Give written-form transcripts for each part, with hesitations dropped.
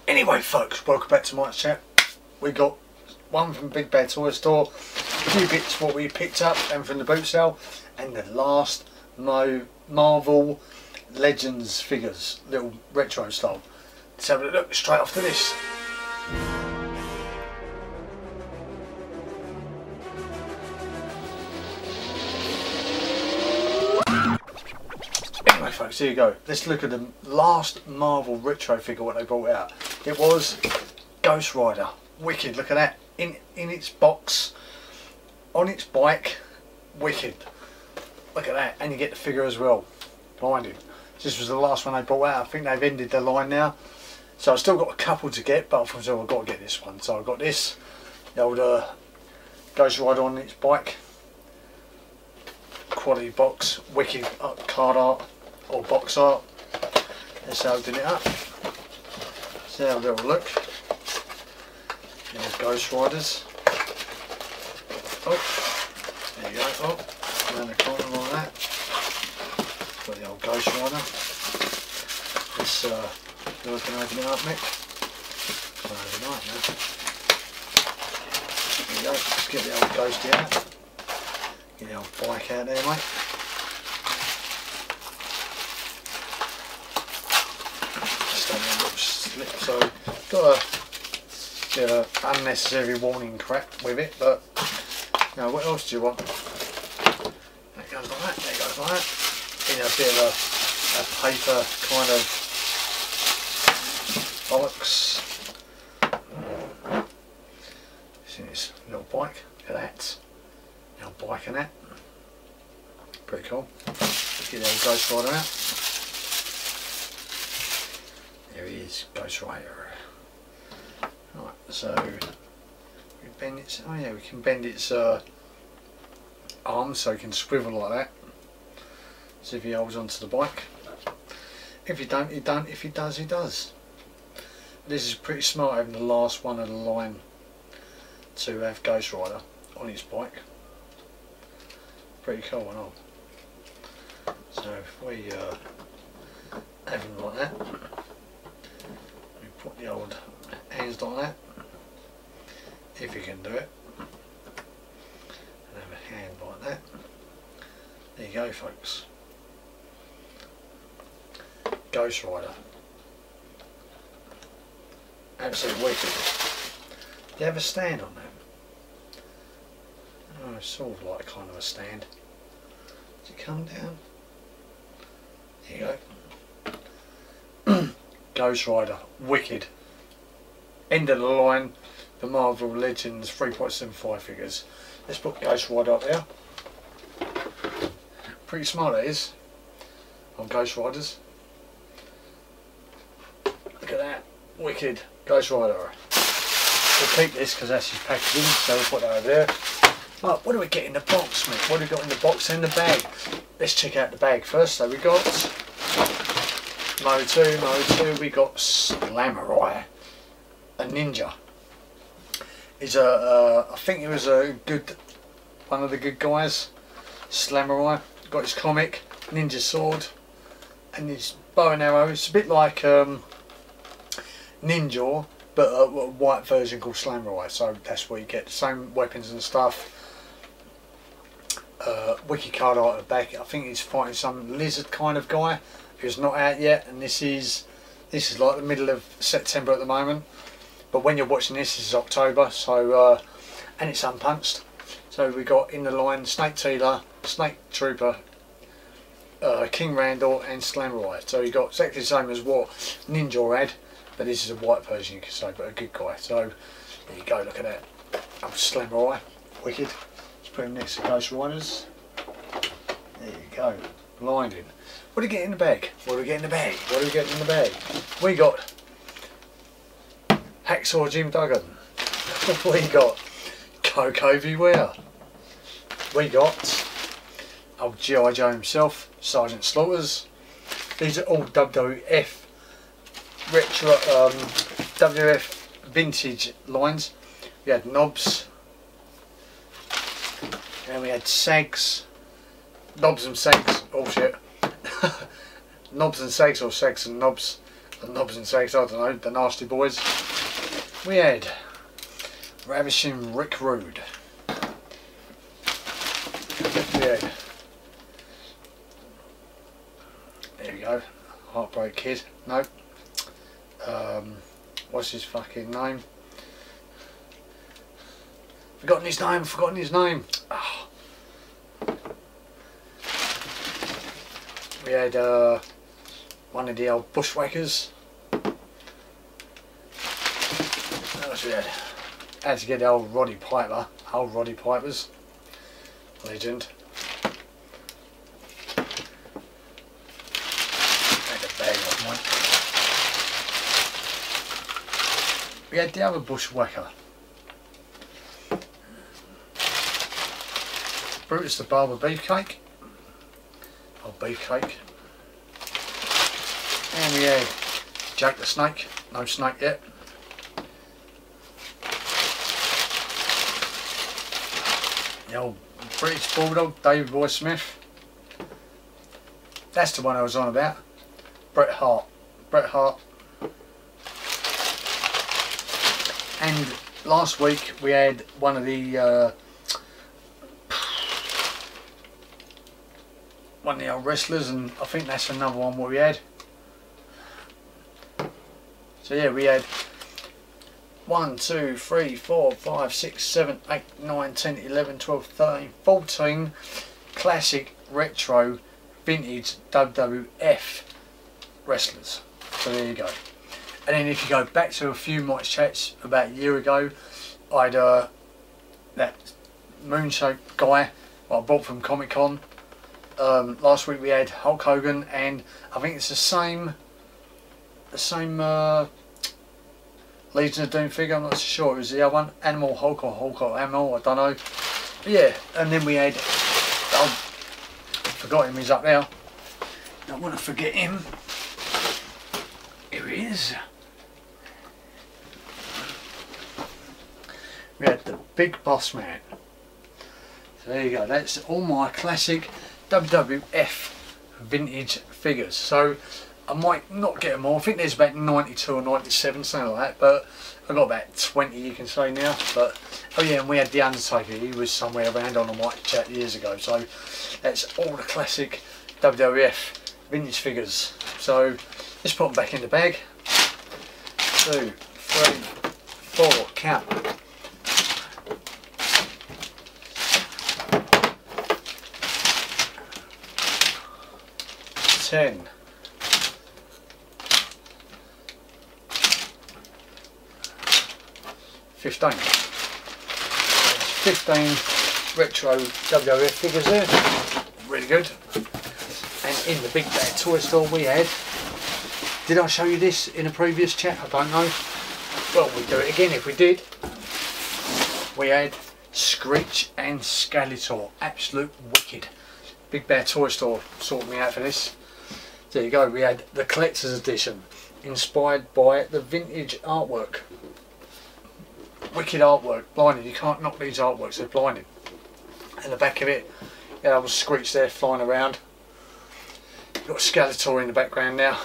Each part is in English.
Anyway folks, welcome back to my chat. We got one from Big Bad Toy Store, a few bits what we picked up and from the boot sale, and the last Marvel Legends figures, little retro style. Let's have a look straight after this. Anyway folks, here you go. Let's look at the last Marvel retro figure what they brought out. It was Ghost Rider. Wicked, look at that. In its box, on its bike. Wicked. Look at that. And you get the figure as well. Blinding. This was the last one they brought out. I think they've ended their line now. So I've still got a couple to get, but I thought I've got to get this one. So I've got this. The old Ghost Rider on its bike. Quality box. Wicked card art. Or box art. Let's open it up. Let's have a little look. There's Ghost Riders. Oh, there you go. Oh, around the corner like that. Got the old Ghost Rider. Let's you can open it up, Mick. Overnight now. There you go. Let's get the old Ghosty out. Get the old bike out there, mate. Slip, so got a bit of unnecessary warning crap with it, but you know, what else do you want? That goes like that, there goes like that. In a bit of a paper kind of bollocks. See this little bike, look at that. Little bike and that. Pretty cool. Let's get the old Ghost Rider out. There he is, Ghost Rider. Right, so we bend its. Oh yeah, we can bend its arms so it can swivel like that. See if he holds onto the bike. If you don't, he don't. If he does, he does. This is pretty smart having the last one of the line to have Ghost Rider on his bike. Pretty cool and all. So if we have him like that. Put the old hands like that, if you can do it, and have a hand like that. There you go folks. Ghost Rider. Absolute wicked. Do you have a stand on that? Oh, it's sort of like kind of a stand. Does it come down? There you go. Ghost Rider, wicked. End of the line, the Marvel Legends 3.75 figures. Let's put Ghost Rider up there. Pretty smart that is, on Ghost Riders. Look at that, wicked Ghost Rider. We'll keep this because that's his packaging, so we'll put that over there. Right, what do we get in the box, mate? What do we got in the box and the bag? Let's check out the bag first. So we got Motu, we got Slamurai, a ninja. He's I think he was one of the good guys. Slamurai, got his comic, ninja sword, and his bow and arrow. It's a bit like Ninja, but a white version called Slamurai. So that's where you get the same weapons and stuff. Wiki card art at the back. I think he's fighting some lizard kind of guy. It's not out yet, and this is like the middle of September at the moment, but when you're watching this is October, so and it's unpunched. So we got in the line Snake Tealer, Snake Trooper, King Randall and Slamurai. So you got exactly the same as what Ninja had, but this is a white version you could say, but a good guy. So there you go, look at that. Slamurai, wicked. Let's put him next to Ghost Riders. There you go, blinding. What do we get in the bag? What do we get in the bag? What do we get in the bag? We got Hacksaw Jim Duggan. We got Coco Beware. We got old G.I. Joe himself, Sergeant Slaughters. These are all WWF retro, WWF vintage lines. We had Knobs, and we had Sags, Knobs and Sags. Oh shit. Knobs and Sags, or Sags and Knobs. the knobs and sags, I don't know, the Nasty Boys. We had Ravishing Rick Rude. We had, there we go, Heartbreak Kid. Nope. What's his fucking name? Forgotten his name. Oh. We had one of the old Bushwhackers. What else we had? Had to get the old Roddy Piper. Old Roddy Pipers. Legend. Had a bag of mine. We had the other Bushwhacker. Brutus the Barber Beefcake. Old Beefcake. And we had Jake the Snake. No snake yet. The old British Bulldog, David Boy Smith. That's the one I was on about. Bret Hart. Bret Hart. And last week we had one of the old wrestlers, and I think that's another one what we had. So yeah, we had 1, 2, 3, 4, 5, 6, 7, 8, 9, 10, 11, 12, 13, 14 classic retro vintage WWF wrestlers. So there you go. And then if you go back to a few Mike's chats about a year ago, I had that moon-shaped guy I bought from Comic Con. Last week we had Hulk Hogan, and I think it's the same Legion of Doom figure. I'm not so sure. It was the other one, Animal Hulk or Hulk or Animal, I don't know. But yeah, and then we had, I forgot him, he's up there. Don't want to forget him. Here he is. We had the Big Boss Man. So there you go, that's all my classic WWF vintage figures. So I might not get them all. I think there's about 92 or 97, something like that, but I've got about 20 you can say now. But oh yeah, and we had The Undertaker. He was somewhere around on the White Chat years ago. So that's all the classic WWF vintage figures. So let's put them back in the bag. 2, 3, 4, count. 10, 15. 15 retro WWF figures there. Really good. And in the big bag toy store we had, did I show you this in a previous chat? I don't know. Well, we'll do it again if we did. We had Screech and Skeletor. Absolute wicked. Big Bear Toy Store sorted me out for this. There you go, we had the collector's edition, inspired by the vintage artwork. Wicked artwork, blinding, you can't knock these artworks, they're blinding. And the back of it, yeah, that was Screech there flying around. You've got Skeletor in the background now.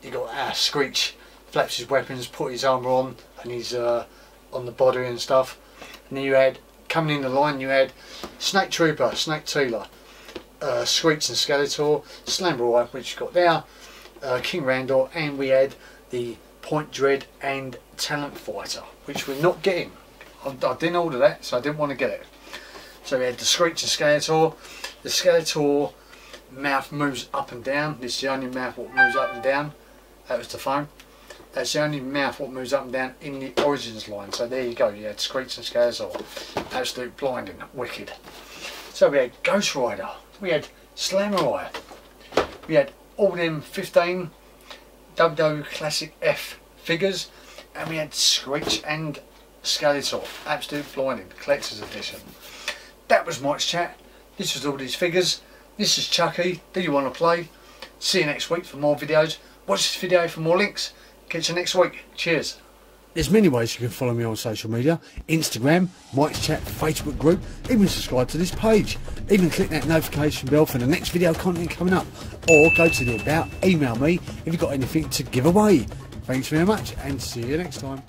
You got Screech flaps his weapons, put his armour on, and he's on the body and stuff. And then you had, coming in the line, you had Snake Trooper, Snake Tealer, Screech and Skeletor, Slamboy, which you got there, King Randor, and we had the Point Dread and Talent Fighter, which we're not getting. I didn't order that, so I didn't want to get it. So we had the Screech and Skeletor. The Skeletor mouth moves up and down. This is the only mouth what moves up and down. That was the phone. That's the only mouth what moves up and down in the Origins line. So there you go, you had Screech and Skeletor. Absolute blinding, wicked. So we had Ghost Rider. We had Slamurai. We had all them 15 WW Classic F figures, and we had Screech and Skeletor. Absolute blinding, collector's edition. That was Mike's chat. This was all these figures. This is Chucky. Do you want to play? See you next week for more videos. Watch this video for more links. Catch you next week. Cheers. There's many ways you can follow me on social media: Instagram, Mike's Chat, Facebook group, even subscribe to this page. Even click that notification bell for the next video content coming up. Or go to the about, email me if you've got anything to give away. Thanks very much and see you next time.